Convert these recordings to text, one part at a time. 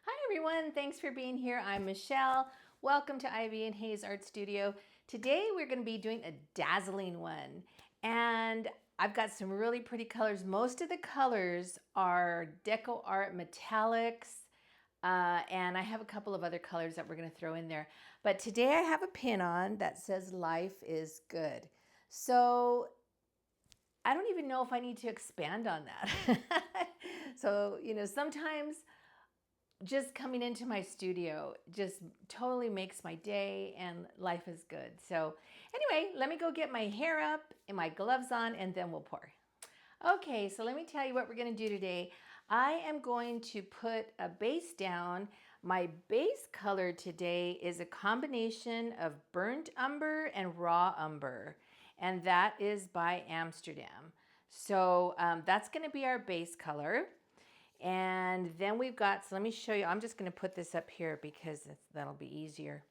Hi everyone, thanks for being here. I'm Michelle. Welcome to Ivy and Hayes Art Studio. Today we're going to be doing a dazzling one, and I've got some really pretty colors. Most of the colors are DecoArt Metallics, and I have a couple of other colors that we're going to throw in there. But today I have a pin on that says life is good. So I don't even know if I need to expand on that. So, sometimes just coming into my studio just totally makes my day and life is good. So anyway, let me go get my hair up and my gloves on and then we'll pour. Okay, so let me tell you what we're going to do today. I am going to put a base down. My base color today is a combination of burnt umber and raw umber, and that is by Amsterdam. So that's going to be our base color. And then we've got, so let me show you, I'm just going to put this up here because that'll be easier.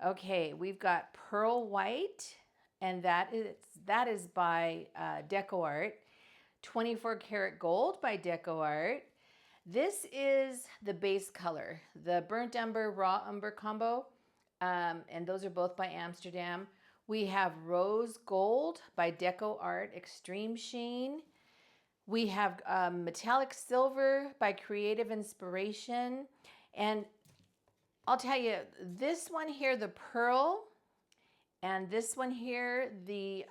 Okay, we've got Pearl White, and that is by DecoArt. 24 karat gold by DecoArt. This is the base color, the burnt umber, raw umber combo, and those are both by Amsterdam. We have rose gold by DecoArt Extreme Sheen. We have metallic silver by Creative Inspiration. And I'll tell you, this one here, the pearl, and this one here, the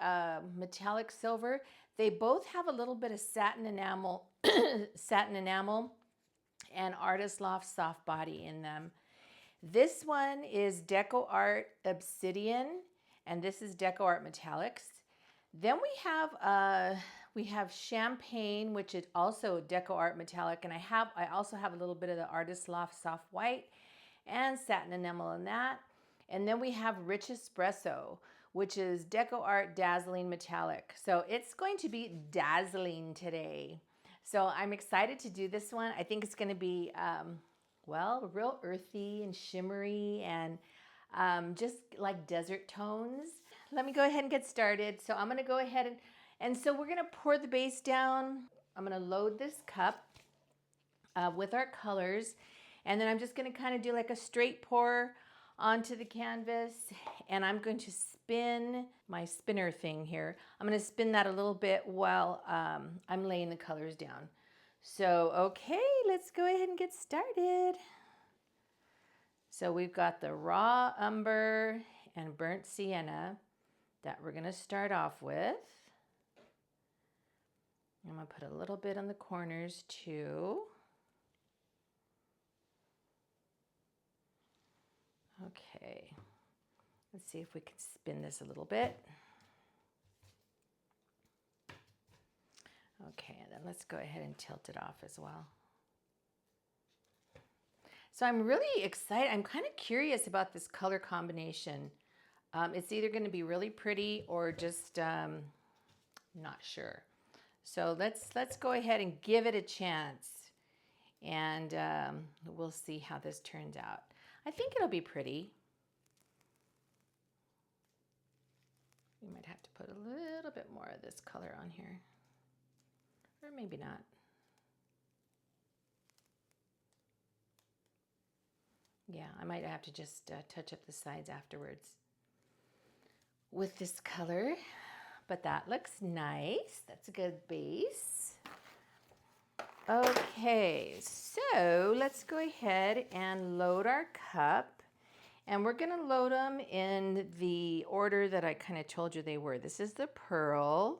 metallic silver, they both have a little bit of satin enamel, satin enamel and Artist Loft soft body in them. This one is DecoArt Obsidian, and this is DecoArt Metallics. Then we have Champagne, which is also DecoArt Metallic, and I also have a little bit of the Artist Loft soft white and satin enamel in that. And then we have Rich Espresso, which is DecoArt Dazzling Metallic. So it's going to be dazzling today. So I'm excited to do this one. I think it's going to be, well, real earthy and shimmery and just like desert tones. Let me go ahead and get started. So I'm going to go ahead and so we're going to pour the base down. I'm going to load this cup with our colors. And then I'm just going to kind of do like a straight pour onto the canvas, and I'm going to spin my spinner thing here. I'm going to spin that a little bit while I'm laying the colors down. So, okay, let's go ahead and get started. So we've got the raw umber and burnt sienna that we're going to start off with. I'm going to put a little bit on the corners too. Okay, let's see if we can spin this a little bit. Okay, and then let's go ahead and tilt it off as well. So I'm really excited. I'm kind of curious about this color combination. It's either going to be really pretty or just not sure. So let's go ahead and give it a chance, and we'll see how this turns out. I think it'll be pretty. We might have to put a little bit more of this color on here, or maybe not. Yeah, I might have to just touch up the sides afterwards with this color, but that looks nice. That's a good base. Okay, so let's go ahead and load our cup, and we're going to load them in the order that I kind of told you they were. This is the pearl.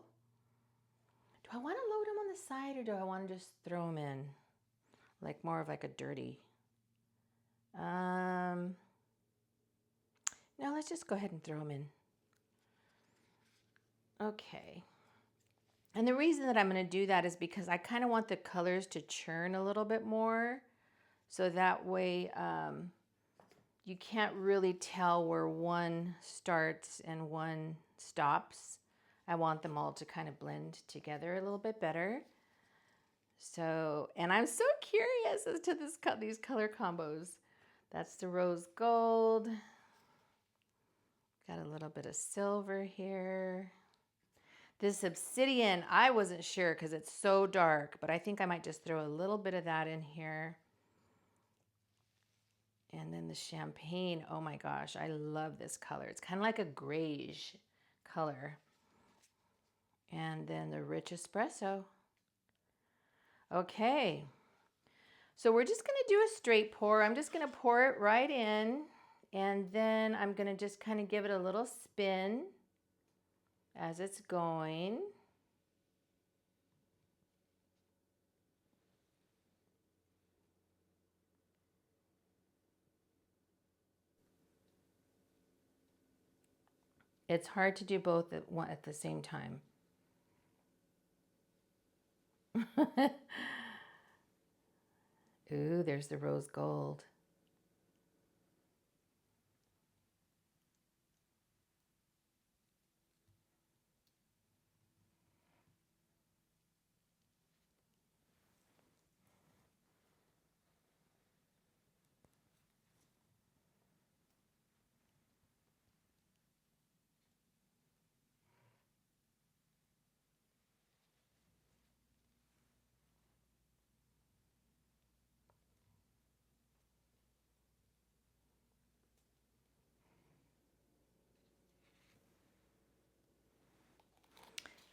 Do I want to load them on the side, or do I want to just throw them in like more of like a dirty? No, let's just go ahead and throw them in. Okay. And the reason that I'm going to do that is because I kind of want the colors to churn a little bit more. So that way you can't really tell where one starts and one stops. I want them all to kind of blend together a little bit better. So, and I'm so curious as to these color combos. That's the rose gold. Got a little bit of silver here. This obsidian, I wasn't sure because it's so dark, but I think I might just throw a little bit of that in here. And then the champagne, oh my gosh, I love this color. It's kind of like a grayish color. And then the rich espresso. Okay, so we're just gonna do a straight pour. I'm just gonna pour it right in, and then I'm gonna just kind of give it a little spin as it's going. It's hard to do both at the same time. Ooh, there's the rose gold.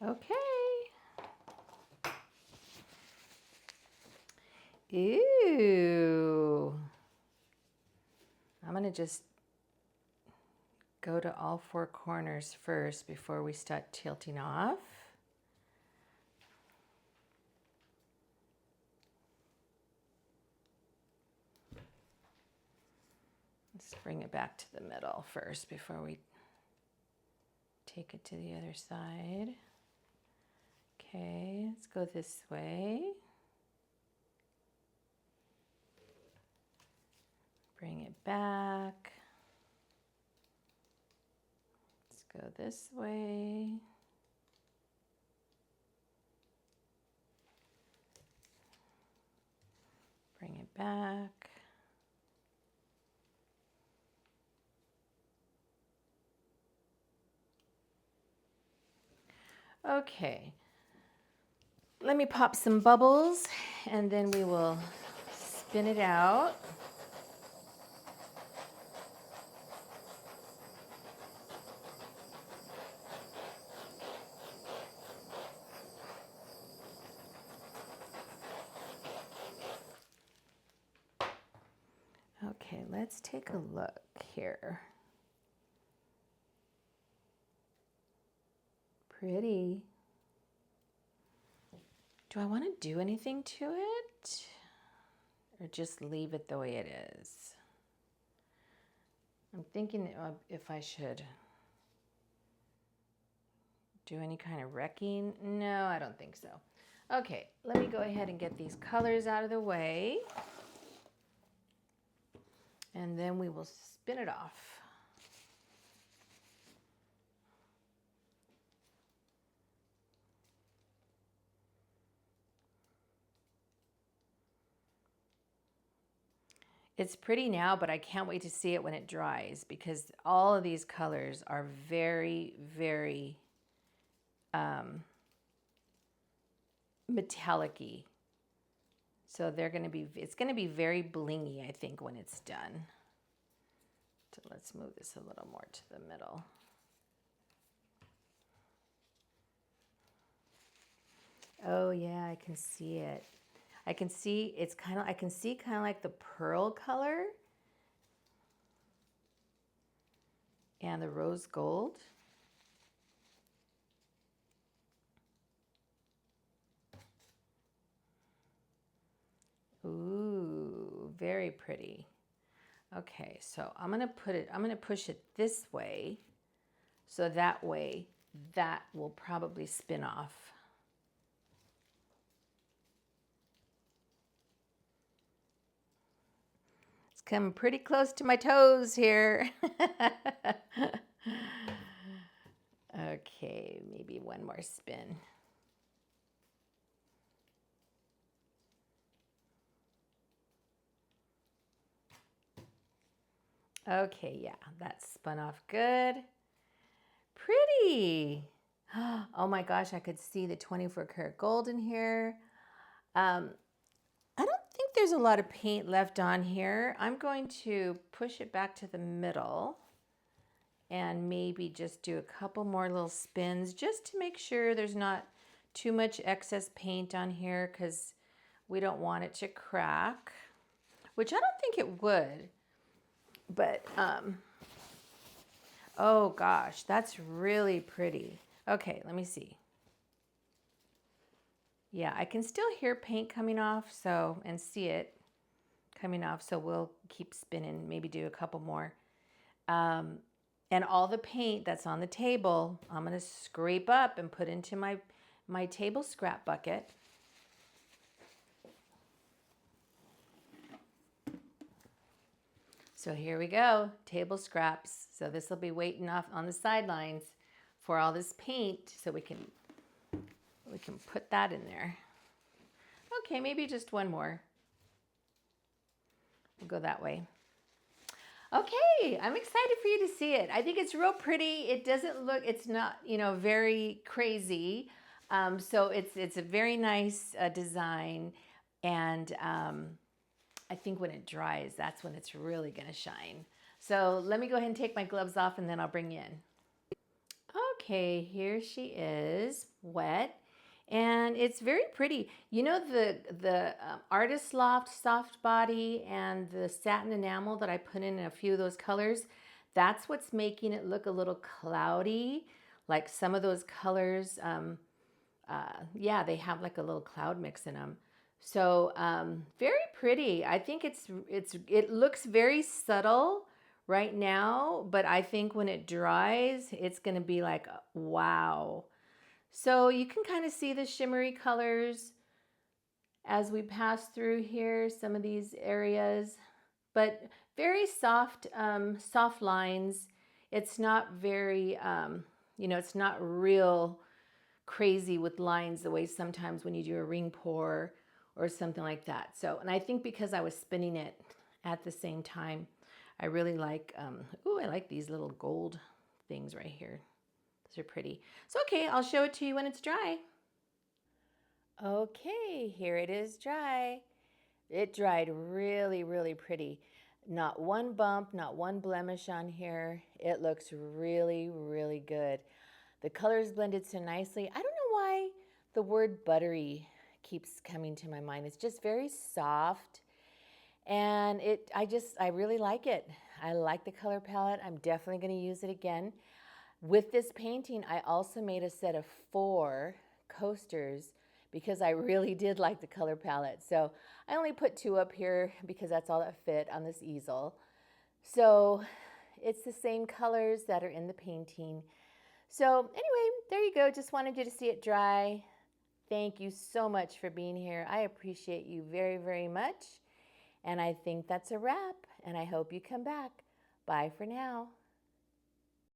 Okay. Ew. I'm gonna just go to all four corners first before we start tilting off. Let's bring it back to the middle first before we take it to the other side. Okay, let's go this way. Bring it back. Let's go this way. Bring it back. Okay, let me pop some bubbles and then we will spin it out. Okay, let's take a look here. Pretty. Do I want to do anything to it? Or just leave it the way it is? I'm thinking if I should do any kind of wrecking. No, I don't think so. Okay, let me go ahead and get these colors out of the way. And then we will spin it off. It's pretty now, but I can't wait to see it when it dries because all of these colors are very, very metallic-y. So it's going to be very blingy, I think, when it's done. So let's move this a little more to the middle. Oh yeah, I can see it. I can see kind of like the pearl color and the rose gold. Ooh, very pretty. Okay, so I'm going to push it this way. So that way that will probably spin off. It's coming pretty close to my toes here. Okay, maybe one more spin. Okay, yeah, that's spun off good. Pretty. Oh my gosh, I could see the 24 karat gold in here. I don't think there's a lot of paint left on here. I'm going to push it back to the middle and maybe just do a couple more little spins just to make sure there's not too much excess paint on here, because we don't want it to crack, which I don't think it would. But, oh gosh, that's really pretty. Okay, let me see. Yeah, I can still hear paint coming off, so, and see it coming off, so we'll keep spinning, maybe do a couple more. And all the paint that's on the table, I'm gonna scrape up and put into my table scrap bucket. So here we go, table scraps. So this will be waiting off on the sidelines for all this paint, so we can put that in there. Okay, maybe just one more. We'll go that way. Okay, I'm excited for you to see it. I think it's real pretty. It doesn't look, it's not, you know, very crazy. So it's a very nice design. And I think when it dries, that's when it's really gonna shine. So let me go ahead and take my gloves off, and then I'll bring you in. Okay, here she is, wet. And it's very pretty. You know, the Artist Loft soft body and the satin enamel that I put in a few of those colors, that's what's making it look a little cloudy. Like some of those colors, yeah, they have like a little cloud mix in them. So very pretty. I think it looks very subtle right now, but I think when it dries, it's gonna be like, wow. So you can kind of see the shimmery colors as we pass through here, some of these areas, but very soft, soft lines. It's not very, you know, it's not real crazy with lines the way sometimes when you do a ring pour or something like that. So, and I think because I was spinning it at the same time, I really like, ooh, I like these little gold things right here. Those are pretty. So, okay, I'll show it to you when it's dry. Okay, here it is dry. It dried really, really pretty. Not one bump, not one blemish on here. It looks really, really good. The colors blended so nicely. I don't know why the word buttery keeps coming to my mind. It's just very soft. And I really like it. I like the color palette. I'm definitely going to use it again. With this painting, I also made a set of 4 coasters because I really did like the color palette. So I only put 2 up here because that's all that fit on this easel. So it's the same colors that are in the painting. So anyway, there you go. Just wanted you to see it dry. Thank you so much for being here. I appreciate you very, very much. And I think that's a wrap. And I hope you come back. Bye for now.